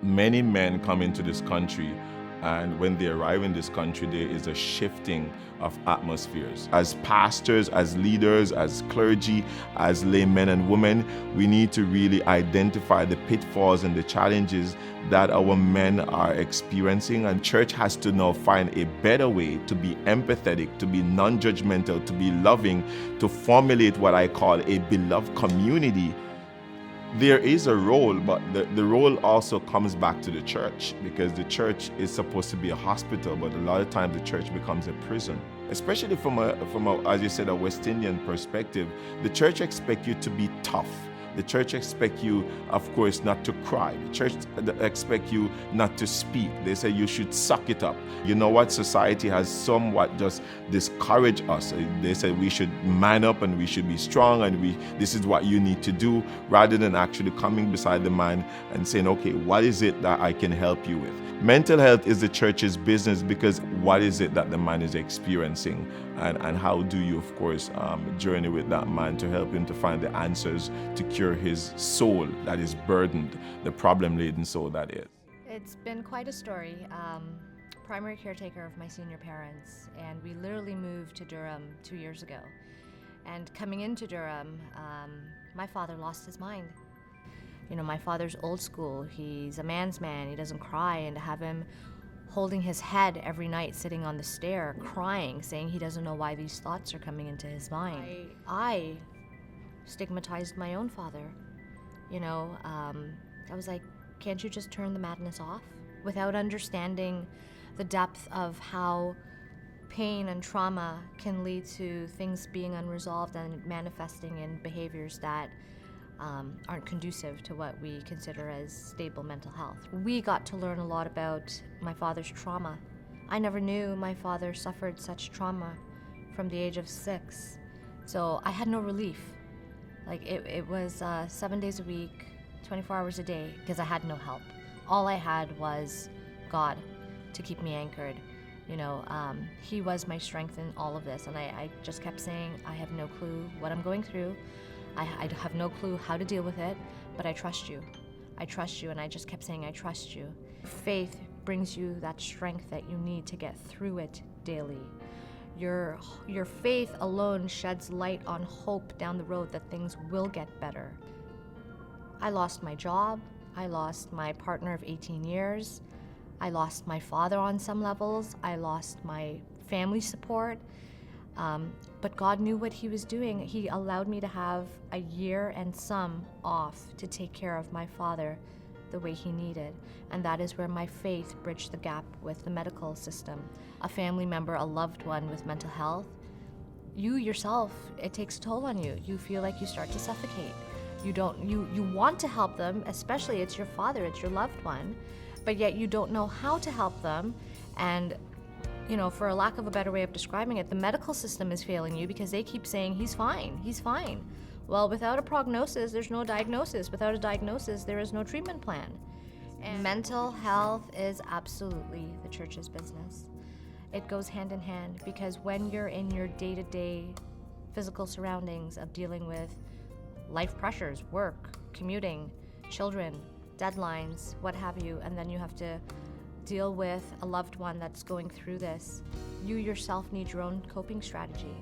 Many men come into this country, and when they arrive in this country, there is a shifting of atmospheres. As pastors, as leaders, as clergy, as laymen and women, we need to really identify the pitfalls and the challenges that our men are experiencing. And church has to now find a better way to be empathetic, to be non-judgmental, to be loving, to formulate what I call a beloved community. There is a role, but the role also comes back to the church, because the church is supposed to be a hospital, but a lot of times the church becomes a prison. Especially from a, as you said, a West Indian perspective, the church expects you to be tough. The church expects you, of course, not to cry. The church expects you not to speak. They say you should suck it up. You know what? Society has somewhat just discouraged us. They say we should man up and we should be strong and this is what you need to do, rather than actually coming beside the man and saying, okay, what is it that I can help you with? Mental health is the church's business, because what is it that the man is experiencing? And how do you, of course, journey with that man to help him to find the answers to cure his soul that is burdened, the problem-laden soul that is. It's been quite a story. Primary caretaker of my senior parents, and we literally moved to Durham 2 years ago. And coming into Durham, my father lost his mind. You know, my father's old school. He's a man's man. He doesn't cry, and to have him holding his head every night, sitting on the stair, crying, saying he doesn't know why these thoughts are coming into his mind. I stigmatized my own father. You know, I was like, can't you just turn the madness off? Without understanding the depth of how pain and trauma can lead to things being unresolved and manifesting in behaviors that aren't conducive to what we consider as stable mental health. We got to learn a lot about my father's trauma. I never knew my father suffered such trauma from the age of 6. So I had no relief. Like it was 7 days a week, 24 hours a day, because I had no help. All I had was God to keep me anchored. You know, he was my strength in all of this. And I just kept saying, I have no clue what I'm going through. I have no clue how to deal with it, but I trust you. I trust you, and I just kept saying, I trust you. Faith brings you that strength that you need to get through it daily. Your faith alone sheds light on hope down the road that things will get better. I lost my job. I lost my partner of 18 years. I lost my father on some levels. I lost my family support. But God knew what he was doing. He allowed me to have a year and some off to take care of my father the way he needed. And that is where my faith bridged the gap with the medical system. A family member, a loved one with mental health, you yourself, it takes a toll on you. You feel like you start to suffocate. You want to help them, especially it's your father, it's your loved one, but yet you don't know how to help them. And you know, for a lack of a better way of describing it, the medical system is failing you because they keep saying, he's fine, he's fine. Well, without a prognosis, there's no diagnosis. Without a diagnosis, there is no treatment plan. And mental health is absolutely the church's business. It goes hand in hand, because when you're in your day-to-day physical surroundings of dealing with life pressures, work, commuting, children, deadlines, what have you, and then you have to deal with a loved one that's going through this, you yourself need your own coping strategy,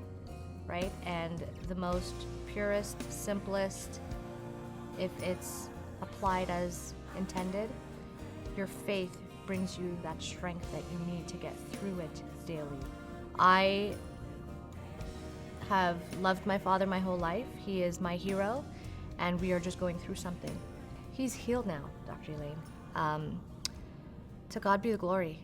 right? And the most purest, simplest, if it's applied as intended, your faith brings you that strength that you need to get through it daily. I have loved my father my whole life. He is my hero, and we are just going through something. He's healed now, Dr. Elaine. To God be the glory.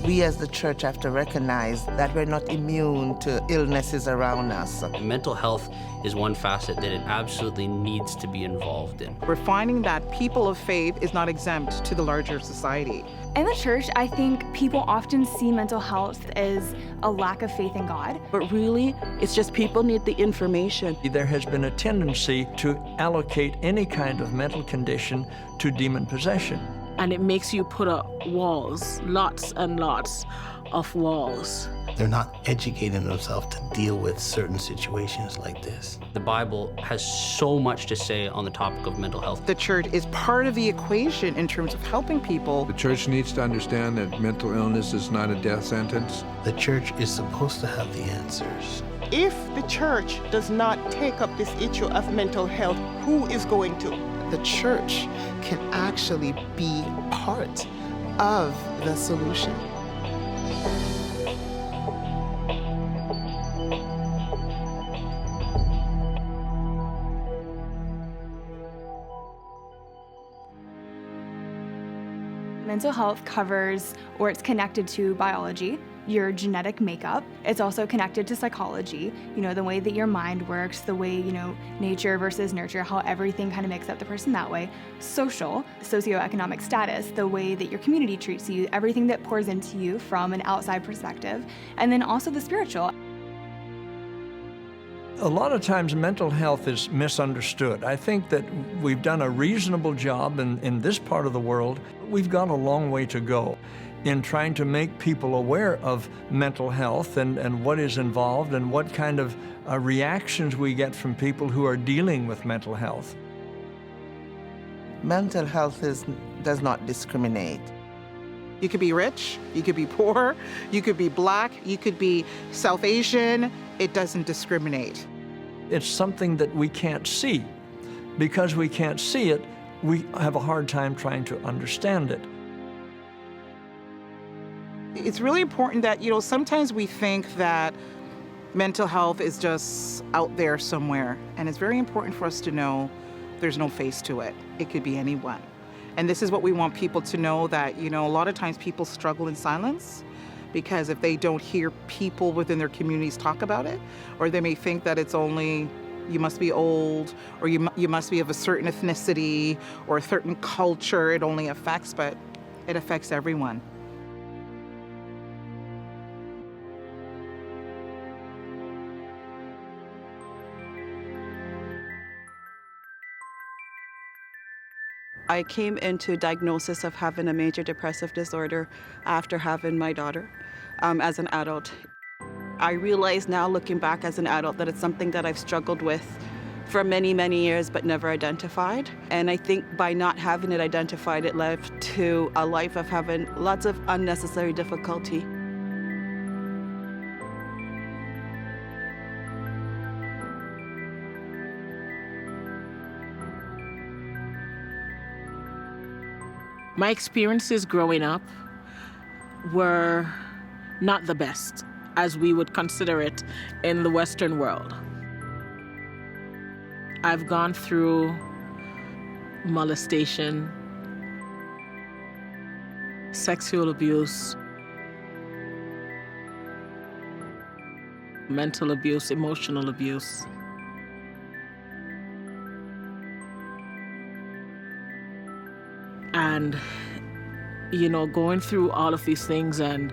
We as the church have to recognize that we're not immune to illnesses around us. Mental health is one facet that it absolutely needs to be involved in. We're finding that people of faith is not exempt to the larger society. In the church, I think people often see mental health as a lack of faith in God. But really, it's just people need the information. There has been a tendency to allocate any kind of mental condition to demon possession. And it makes you put up walls, lots and lots of walls. They're not educating themselves to deal with certain situations like this. The Bible has so much to say on the topic of mental health. The church is part of the equation in terms of helping people. The church needs to understand that mental illness is not a death sentence. The church is supposed to have the answers. If the church does not take up this issue of mental health, who is going to? The church can actually be part of the solution. Mental health covers, or it's connected to biology, your genetic makeup. It's also connected to psychology, the way that your mind works, the way, nature versus nurture, how everything kind of makes up the person that way. Social, socioeconomic status, the way that your community treats you, everything that pours into you from an outside perspective. And then also the spiritual. A lot of times mental health is misunderstood. I think that we've done a reasonable job in this part of the world. We've got a long way to go in trying to make people aware of mental health and what is involved and what kind of reactions we get from people who are dealing with mental health. Mental health does not discriminate. You could be rich, you could be poor, you could be black, you could be South Asian. It doesn't discriminate. It's something that we can't see. Because we can't see it, we have a hard time trying to understand it. It's really important that, sometimes we think that mental health is just out there somewhere. And it's very important for us to know there's no face to it. It could be anyone. And this is what we want people to know, that, a lot of times people struggle in silence because if they don't hear people within their communities talk about it, or they may think that it's only you must be old, or you must be of a certain ethnicity or a certain culture it only affects, but it affects everyone. I came into diagnosis of having a major depressive disorder after having my daughter as an adult. I realize now, looking back as an adult, that it's something that I've struggled with for many, many years but never identified. And I think by not having it identified, it led to a life of having lots of unnecessary difficulty. My experiences growing up were not the best, as we would consider it in the Western world. I've gone through molestation, sexual abuse, mental abuse, emotional abuse. And, going through all of these things and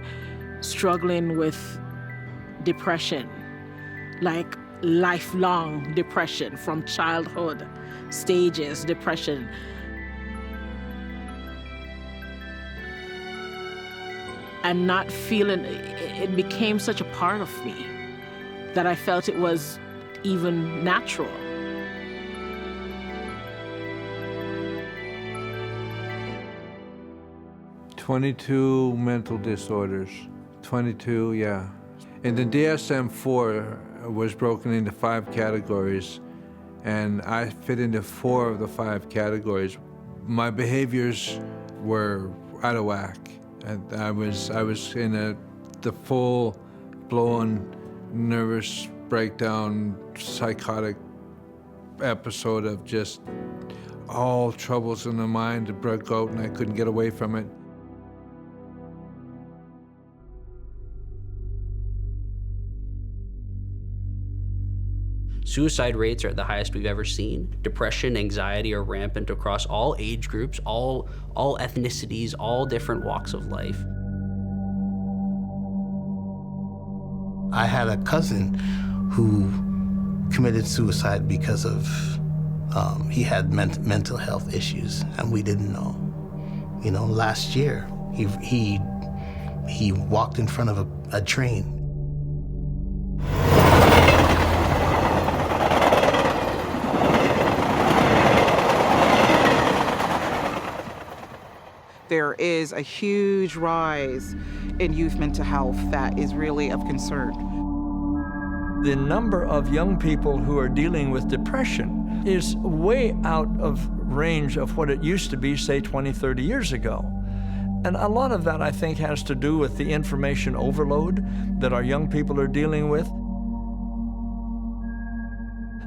struggling with depression, like lifelong depression from childhood stages, depression. And not feeling, it became such a part of me that I felt it was even natural. "22 mental disorders, 22, yeah. And the DSM-4 was broken into 5 categories, and I fit into 4 of the 5 categories. My behaviors were out of whack. And I was in the full-blown nervous breakdown, psychotic episode of just all troubles in the mind that broke out, and I couldn't get away from it. Suicide rates are at the highest we've ever seen. Depression, anxiety are rampant across all age groups, all ethnicities, all different walks of life. I had a cousin who committed suicide because of he had mental health issues, and we didn't know. You know, last year he walked in front of a train. There is a huge rise in youth mental health that is really of concern. The number of young people who are dealing with depression is way out of range of what it used to be, say, 20, 30 years ago. And a lot of that, I think, has to do with the information overload that our young people are dealing with.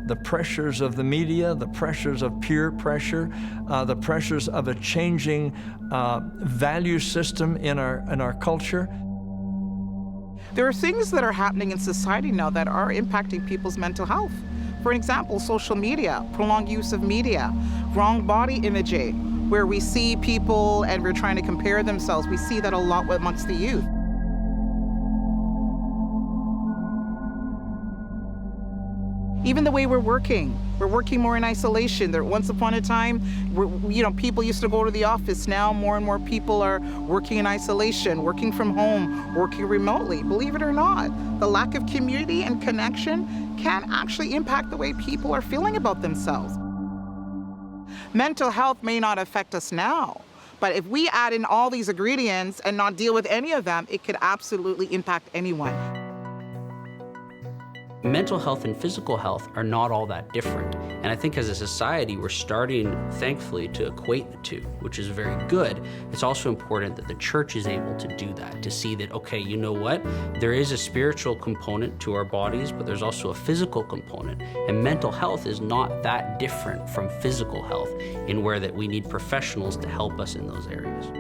The pressures of the media, the pressures of peer pressure, the pressures of a changing value system in our culture. There are things that are happening in society now that are impacting people's mental health. For example, social media, prolonged use of media, wrong body imaging, where we see people and we're trying to compare themselves. We see that a lot amongst the youth. Even the way we're working more in isolation. Once upon a time, people used to go to the office. Now more and more people are working in isolation, working from home, working remotely. Believe it or not, the lack of community and connection can actually impact the way people are feeling about themselves. Mental health may not affect us now, but if we add in all these ingredients and not deal with any of them, it could absolutely impact anyone. Mental health and physical health are not all that different. And I think as a society, we're starting, thankfully, to equate the two, which is very good. It's also important that the church is able to do that, to see that, okay, you know what? There is a spiritual component to our bodies, but there's also a physical component. And mental health is not that different from physical health in where that we need professionals to help us in those areas.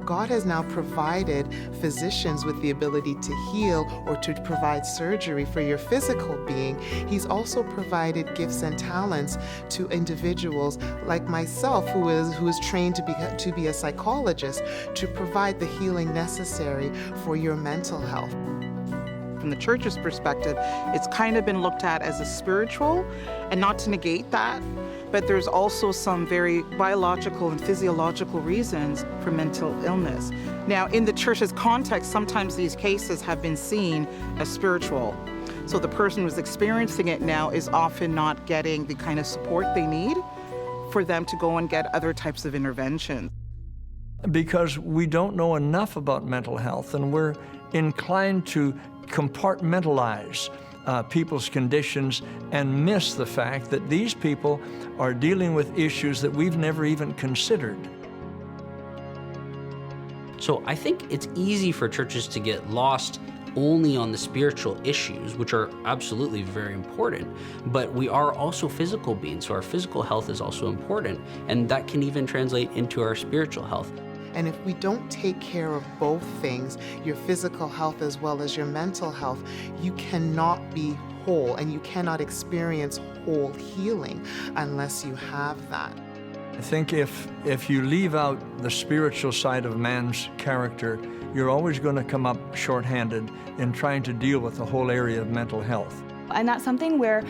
God has now provided physicians with the ability to heal or to provide surgery for your physical being. He's also provided gifts and talents to individuals like myself, who is trained to be a psychologist, to provide the healing necessary for your mental health. From the church's perspective, it's kind of been looked at as a spiritual, and not to negate that, but there's also some very biological and physiological reasons for mental illness. Now, in the church's context, sometimes these cases have been seen as spiritual. So the person who's experiencing it now is often not getting the kind of support they need for them to go and get other types of interventions. Because we don't know enough about mental health, and we're inclined to compartmentalize people's conditions and miss the fact that these people are dealing with issues that we've never even considered. So I think it's easy for churches to get lost only on the spiritual issues, which are absolutely very important, but we are also physical beings, so our physical health is also important, and that can even translate into our spiritual health. And if we don't take care of both things, your physical health as well as your mental health, you cannot be whole, and you cannot experience whole healing unless you have that. I think if you leave out the spiritual side of man's character, you're always going to come up short-handed in trying to deal with the whole area of mental health. And that's something where,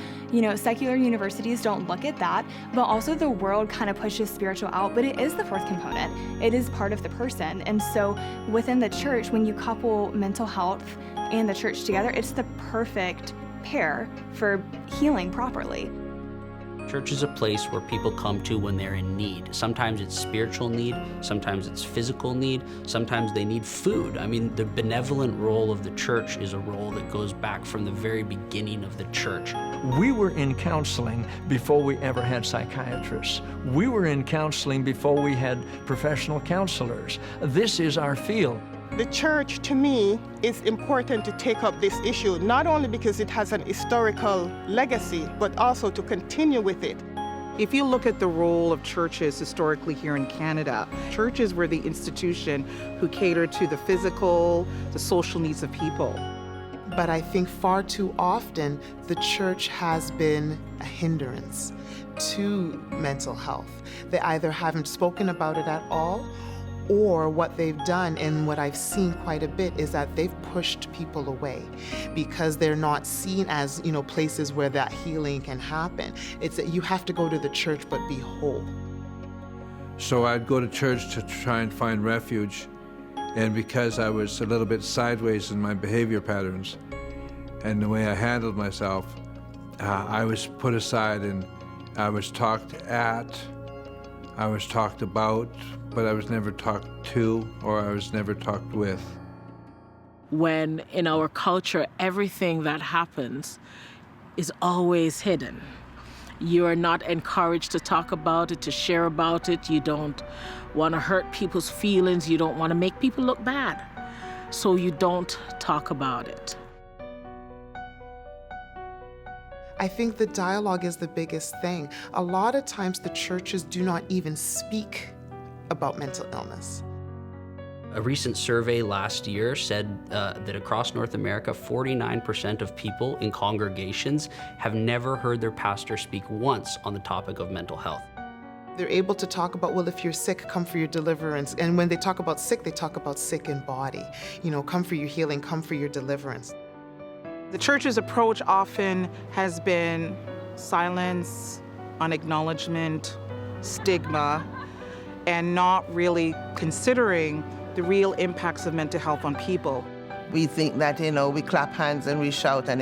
secular universities don't look at that, but also the world kind of pushes spiritual out, but it is the fourth component. It is part of the person. And so within the church, when you couple mental health and the church together, it's the perfect pair for healing properly. Church is a place where people come to when they're in need. Sometimes it's spiritual need, sometimes it's physical need, sometimes they need food. I mean, the benevolent role of the church is a role that goes back from the very beginning of the church. We were in counseling before we ever had psychiatrists. We were in counseling before we had professional counselors. This is our field. The church, to me, is important to take up this issue, not only because it has an historical legacy, but also to continue with it. If you look at the role of churches historically here in Canada, churches were the institution who catered to the physical, the social needs of people. But I think far too often the church has been a hindrance to mental health. They either haven't spoken about it at all, or what they've done, and what I've seen quite a bit, is that they've pushed people away because they're not seen as, places where that healing can happen. It's that you have to go to the church but be whole. So I'd go to church to try and find refuge, and because I was a little bit sideways in my behavior patterns and the way I handled myself, I was put aside and I was talked at, I was talked about, but I was never talked to, or I was never talked with. When in our culture, everything that happens is always hidden. You are not encouraged to talk about it, to share about it. You don't want to hurt people's feelings. You don't want to make people look bad. So you don't talk about it. I think the dialogue is the biggest thing. A lot of times the churches do not even speak about mental illness. A recent survey last year said that across North America, 49% of people in congregations have never heard their pastor speak once on the topic of mental health. They're able to talk about, well, if you're sick, come for your deliverance. And when they talk about sick, they talk about sick in body. Come for your healing, come for your deliverance. The church's approach often has been silence, unacknowledgement, stigma, and not really considering the real impacts of mental health on people. We think that, we clap hands and we shout and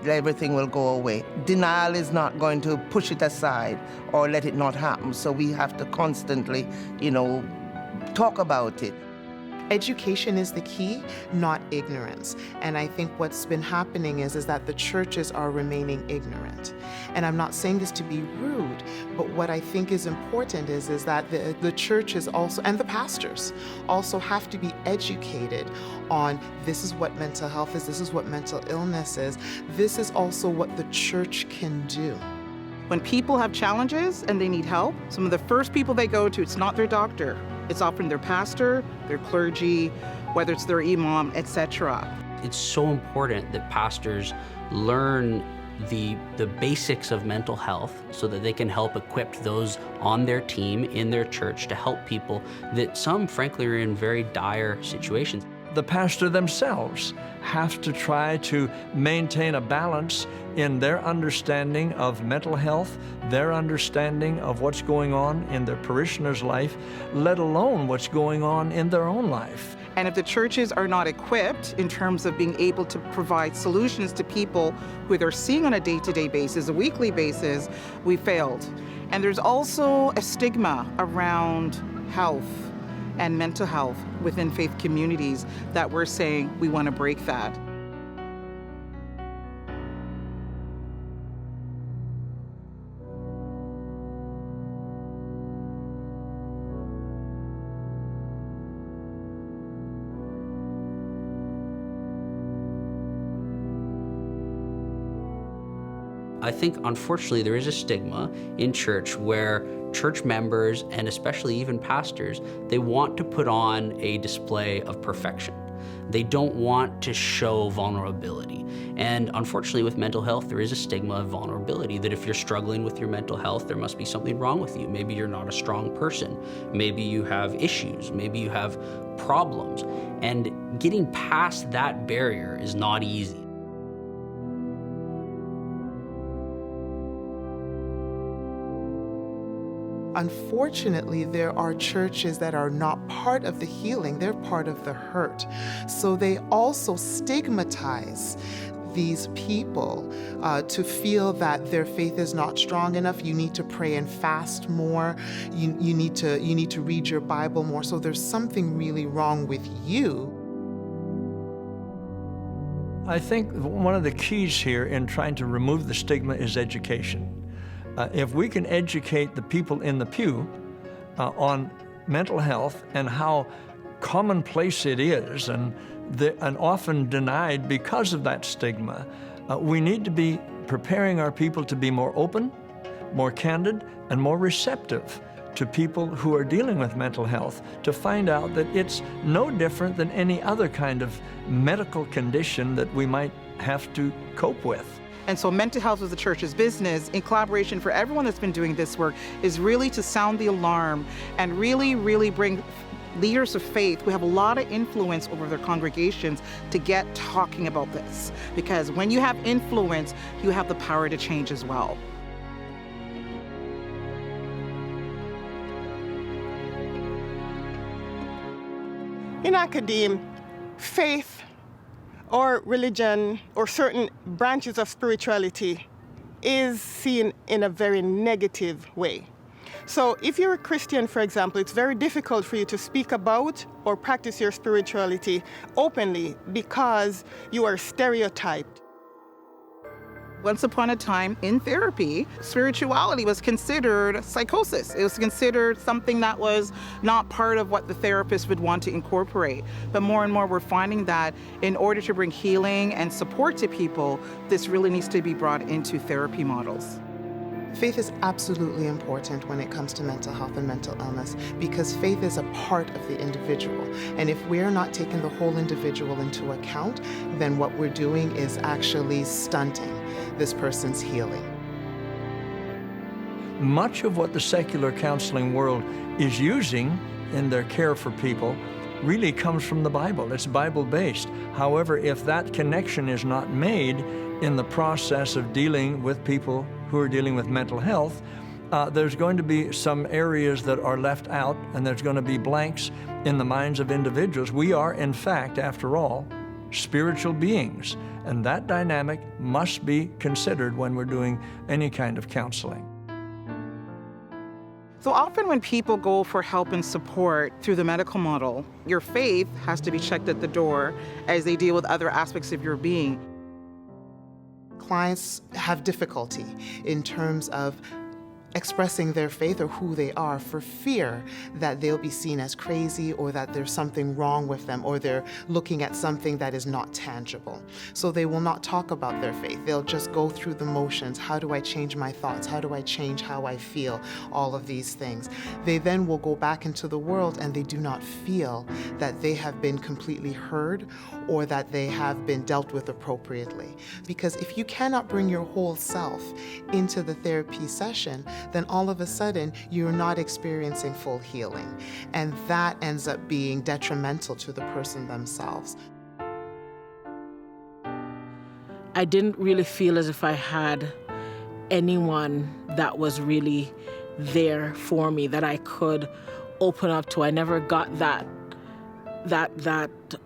everything will go away. Denial is not going to push it aside or let it not happen. So we have to constantly, talk about it. Education is the key, not ignorance. And I think what's been happening is that the churches are remaining ignorant. And I'm not saying this to be rude, but what I think is important is that the churches also, and the pastors, also have to be educated on this is what mental health is, this is what mental illness is, this is also what the church can do. When people have challenges and they need help, some of the first people they go to, it's not their doctor. It's often their pastor, their clergy, whether it's their imam, etc. It's so important that pastors learn the basics of mental health so that they can help equip those on their team, in their church, to help people that some, frankly, are in very dire situations. The pastor themselves have to try to maintain a balance in their understanding of mental health, their understanding of what's going on in their parishioner's life, let alone what's going on in their own life. And if the churches are not equipped in terms of being able to provide solutions to people who they're seeing on a day-to-day basis, a weekly basis, we failed. And there's also a stigma around health and mental health within faith communities that we're saying we want to break that. I think, unfortunately, there is a stigma in church where church members, and especially even pastors, they want to put on a display of perfection. They don't want to show vulnerability. And unfortunately, with mental health, there is a stigma of vulnerability, that if you're struggling with your mental health, there must be something wrong with you. Maybe you're not a strong person. Maybe you have issues. Maybe you have problems. And getting past that barrier is not easy. Unfortunately, there are churches that are not part of the healing, they're part of the hurt. So they also stigmatize these people to feel that their faith is not strong enough. You need to pray and fast more. You need to read your Bible more. So there's something really wrong with you. I think one of the keys here in trying to remove the stigma is education. If we can educate the people in the pew on mental health and how commonplace it is and often denied because of that stigma, we need to be preparing our people to be more open, more candid, and more receptive to people who are dealing with mental health to find out that it's no different than any other kind of medical condition that we might have to cope with. And so mental health is the church's business, in collaboration for everyone that's been doing this work, is really to sound the alarm and really bring leaders of faith who have a lot of influence over their congregations to get talking about this. Because when you have influence, you have the power to change as well. In academia, faith or religion or certain branches of spirituality is seen in a very negative way. So if you're a Christian, for example, it's very difficult for you to speak about or practice your spirituality openly because you are stereotyped. Once upon a time in therapy, spirituality was considered psychosis. It was considered something that was not part of what the therapist would want to incorporate. But more and more we're finding that in order to bring healing and support to people, this really needs to be brought into therapy models. Faith is absolutely important when it comes to mental health and mental illness because faith is a part of the individual. And if we're not taking the whole individual into account, then what we're doing is actually stunting this person's healing. Much of what the secular counseling world is using in their care for people really comes from the Bible. It's Bible-based. However, if that connection is not made in the process of dealing with people who are dealing with mental health, there's going to be some areas that are left out, and there's going to be blanks in the minds of individuals. We are, in fact, after all, spiritual beings, and that dynamic must be considered when we're doing any kind of counseling. So often when people go for help and support through the medical model, your faith has to be checked at the door as they deal with other aspects of your being. Clients have difficulty in terms of expressing their faith or who they are for fear that they'll be seen as crazy or that there's something wrong with them or they're looking at something that is not tangible. So they will not talk about their faith. They'll just go through the motions. How do I change my thoughts? How do I change how I feel? All of these things. They then will go back into the world and they do not feel that they have been completely heard or that they have been dealt with appropriately. Because if you cannot bring your whole self into the therapy session, then all of a sudden you're not experiencing full healing. And that ends up being detrimental to the person themselves. I didn't really feel as if I had anyone that was really there for me that I could open up to. I never got that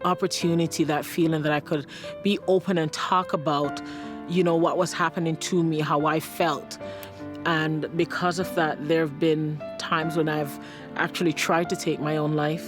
opportunity, that feeling that I could be open and talk about, what was happening to me, how I felt. And because of that, there have been times when I've actually tried to take my own life.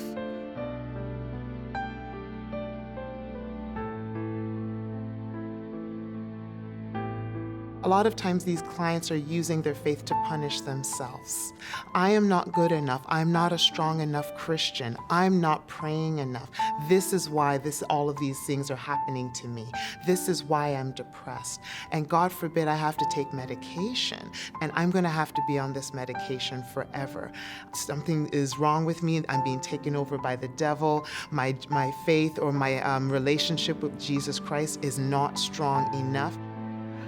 A lot of times these clients are using their faith to punish themselves. I am not good enough. I'm not a strong enough Christian. I'm not praying enough. This is why all of these things are happening to me. This is why I'm depressed. And God forbid I have to take medication, and I'm going to have to be on this medication forever. Something is wrong with me. I'm being taken over by the devil. My faith or my relationship with Jesus Christ is not strong enough.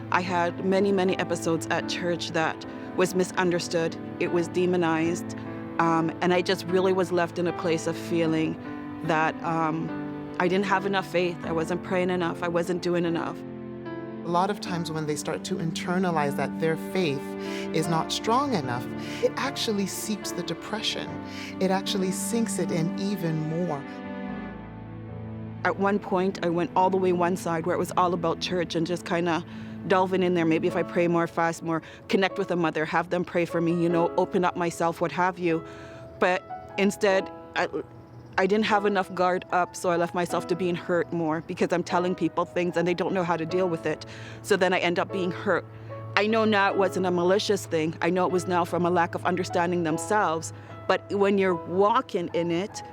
I had many episodes at church that was misunderstood. It was demonized. And I just really was left in a place of feeling that I didn't have enough faith. I wasn't praying enough. I wasn't doing enough. A lot of times when they start to internalize that their faith is not strong enough, it actually seeps the depression. It actually sinks it in even more. At one point, I went all the way one side where it was all about church and just kind of delving in there. Maybe if I pray more, fast more, connect with a mother, have them pray for me, open up myself, what have you. But instead, I didn't have enough guard up, so I left myself to being hurt more because I'm telling people things and they don't know how to deal with it. So then I end up being hurt. I know now it wasn't a malicious thing. I know it was now from a lack of understanding themselves. But when you're walking in it,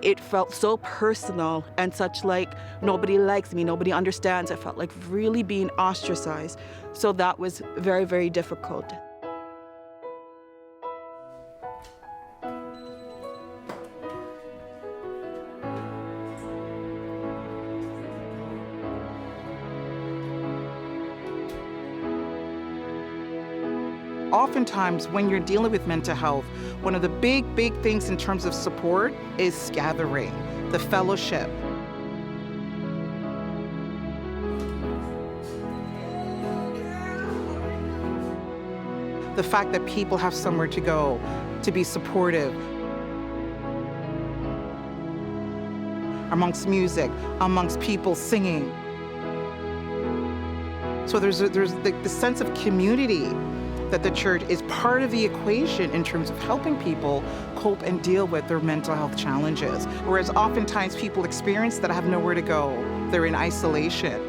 it felt so personal and such like nobody likes me, nobody understands. I felt like really being ostracized. So that was very, very difficult. Oftentimes, when you're dealing with mental health, one of the big things in terms of support is gathering, the fellowship. The fact that people have somewhere to go, to be supportive. Amongst music, amongst people singing. So there's the sense of community that the church is part of the equation in terms of helping people cope and deal with their mental health challenges. Whereas oftentimes people experience that have nowhere to go. They're in isolation.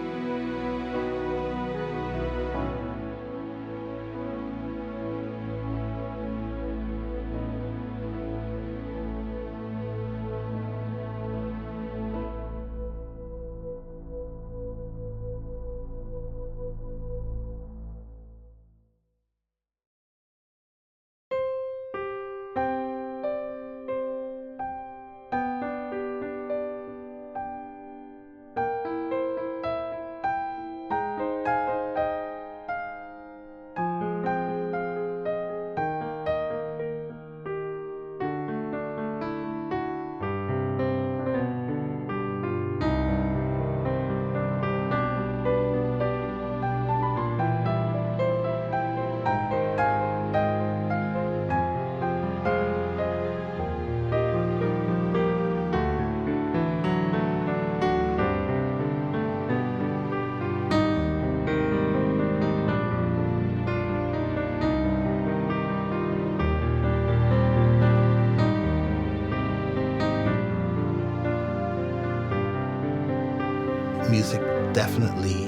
Music definitely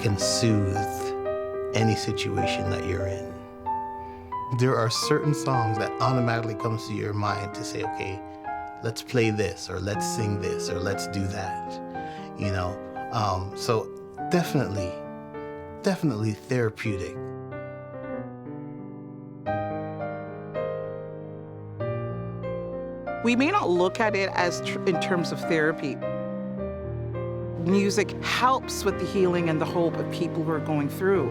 can soothe any situation that you're in. There are certain songs that automatically comes to your mind to say, okay, let's play this, or let's sing this, or let's do that, you know? So definitely therapeutic. We may not look at it as in terms of therapy. Music helps with the healing and the hope of people who are going through.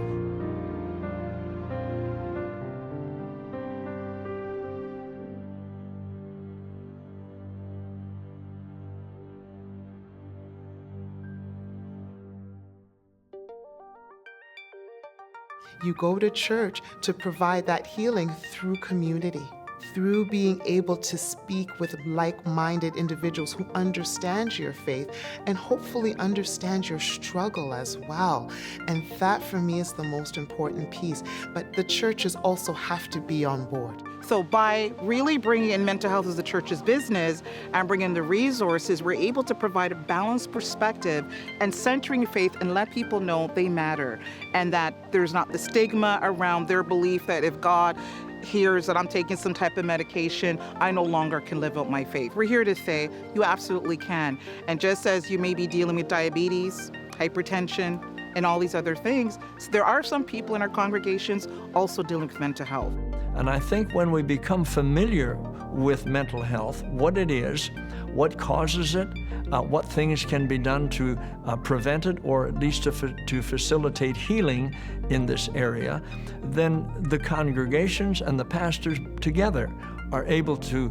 You go to church to provide that healing through community, through being able to speak with like-minded individuals who understand your faith and hopefully understand your struggle as well. And that for me is the most important piece. But the churches also have to be on board. So by really bringing in mental health as the church's business and bringing in the resources, we're able to provide a balanced perspective and centering faith and let people know they matter and that there's not the stigma around their belief that if God hears that I'm taking some type of medication, I no longer can live out my faith. We're here to say you absolutely can. And just as you may be dealing with diabetes, hypertension, and all these other things, so there are some people in our congregations also dealing with mental health. And I think when we become familiar with mental health, what it is, what causes it, what things can be done to prevent it or at least to facilitate healing in this area, then the congregations and the pastors together are able to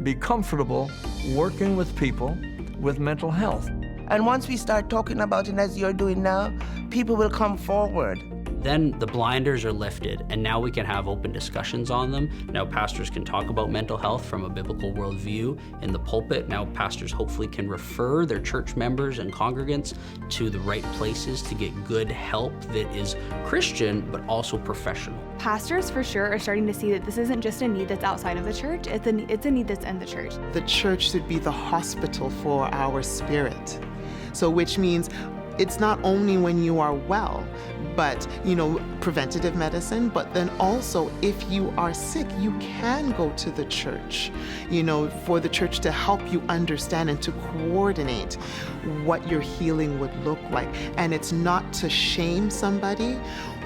be comfortable working with people with mental health. And once we start talking about it as you're doing now, people will come forward. Then the blinders are lifted, and now we can have open discussions on them. Now pastors can talk about mental health from a biblical worldview in the pulpit. Now pastors hopefully can refer their church members and congregants to the right places to get good help that is Christian, but also professional. Pastors for sure are starting to see that this isn't just a need that's outside of the church, it's a need that's in the church. The church should be the hospital for our spirit. So which means it's not only when you are well, but, preventative medicine, but then also if you are sick, you can go to the church, for the church to help you understand and to coordinate what your healing would look like. And it's not to shame somebody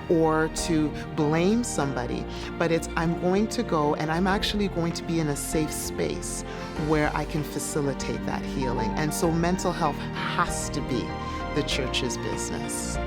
or to blame somebody, but it's I'm going to go and I'm actually going to be in a safe space where I can facilitate that healing. And so mental health has to be the church's business.